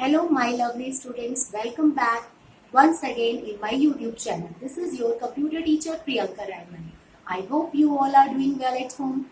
Hello, my lovely students. Welcome back once again in my YouTube channel. This is your computer teacher Priyanka Raiman. I hope you all are doing well at home.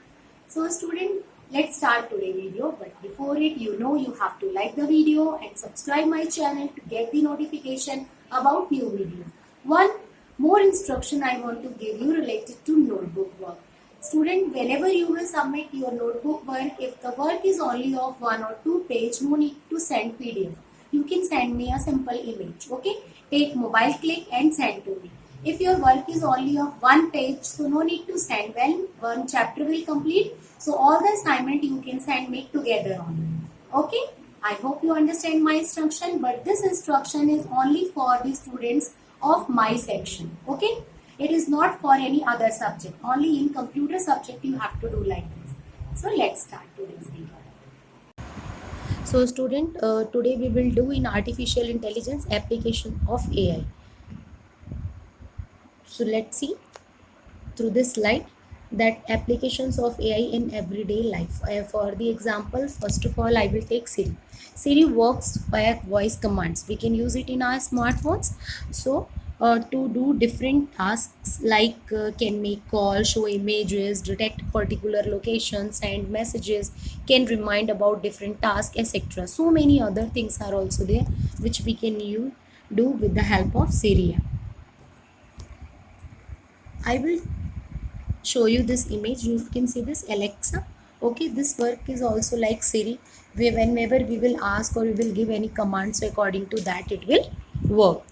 So, student, let's start today's video. But before it, you have to like the video and subscribe my channel to get the notification about new videos. One more instruction I want to give you related to notebook work. Student, whenever you will submit your notebook work, if the work is only of 1 or 2 pages, no need to send PDF. You can send me a simple image. Okay, take mobile click and send to me. If your work is only of 1 page, so no need to send. When one chapter will complete, so all the assignment you can send me together only. Okay, I hope you understand my instruction, but this instruction is only for the students of my section. Okay, it is not for any other subject. Only in computer subject you have to do like this. So let's start today's video. So student, today we will do in artificial intelligence application of AI. So let's see through this slide that applications of AI in everyday life. For the example, first of all, I will take Siri. Siri works via voice commands. We can use it in our smartphones. So to do different tasks like can make calls, show images, detect particular locations, send messages, can remind about different tasks, etc. So many other things are also there which we can do with the help of Siri. I will show you this image. You can see this Alexa. Okay, this work is also like Siri. Whenever we will ask or we will give any command, so according to that it will work.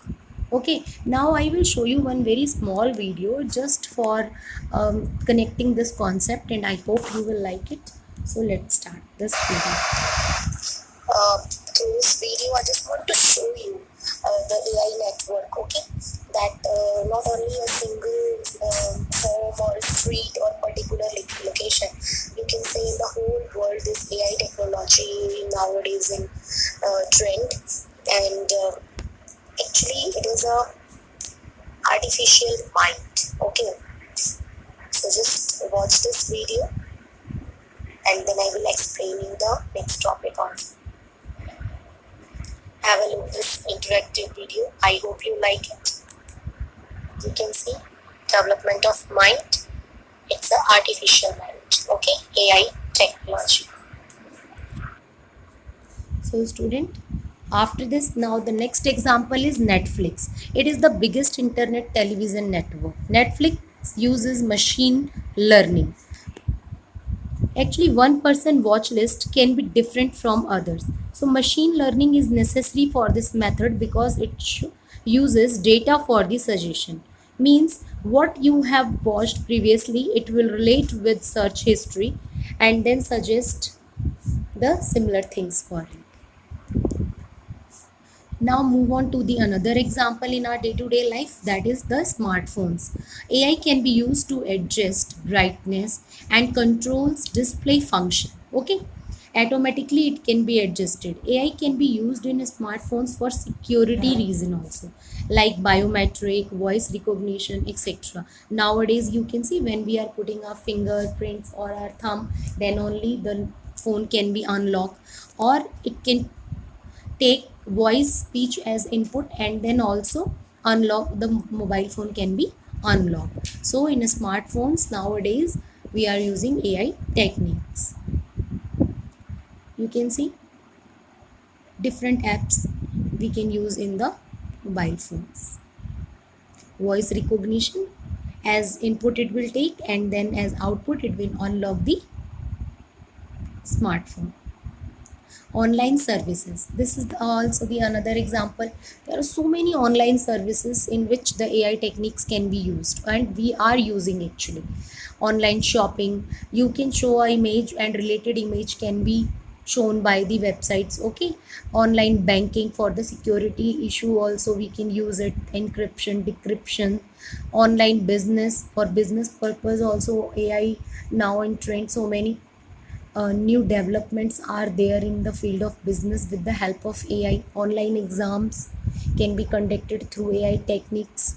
Okay, now I will show you one very small video just for connecting this concept, and I hope you will like it. So let's start this video. Through this video, I just want to show you the AI network, okay? That not only a single home or street or particular location, you can say in the whole world this AI technology nowadays in trend, and actually it is a artificial mind, okay? So just watch this video and then I will explain you the next topic also. Have a look at this interactive video. I hope you like it. You can see development of mind. It's an artificial mind. Okay, AI technology. So student, after this, now the next example is Netflix. It is the biggest internet television network. Netflix uses machine learning. Actually, one person watch list can be different from others. So machine learning is necessary for this method because it uses data for the suggestion. Means what you have watched previously, it will relate with search history and then suggest the similar things for it. Now move on to the another example in our day-to-day life, that is the smartphones. AI can be used to adjust brightness and controls display function. Okay, automatically it can be adjusted. AI can be used in smartphones for security reason also, like biometric, voice recognition, etc. Nowadays you can see when we are putting our fingerprints or our thumb, then only the phone can be unlocked, or it can take voice speech as input and then also unlock the mobile phone can be unlocked. So in smartphones nowadays we are using AI techniques. You can see different apps we can use in the mobile phones. Voice recognition, as input it will take and then as output it will unlock the smartphone. Online services, this is also the another example. There are so many online services in which the AI techniques can be used and we are using actually. Online shopping, you can show an image and related image can be shown by the websites. Okay, online banking, for the security issue also we can use it, encryption, decryption. Online business, for business purpose also AI now in trend. So many new developments are there in the field of business with the help of AI. Online exams can be conducted through AI techniques.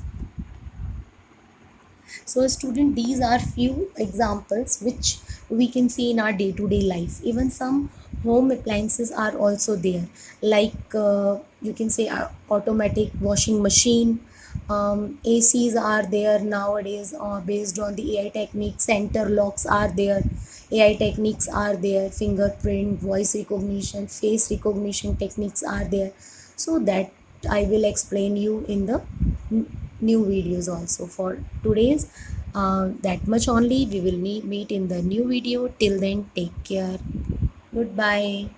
So student, these are few examples which we can see in our day-to-day life. Even some home appliances are also there, like you can say automatic washing machine. ACs are there nowadays, based on the AI techniques. Center locks are there, AI techniques are there, fingerprint, voice recognition, face recognition techniques are there. So that I will explain you in the new videos also. For today's that much only. We will meet in the new video. Till then, take care. Goodbye.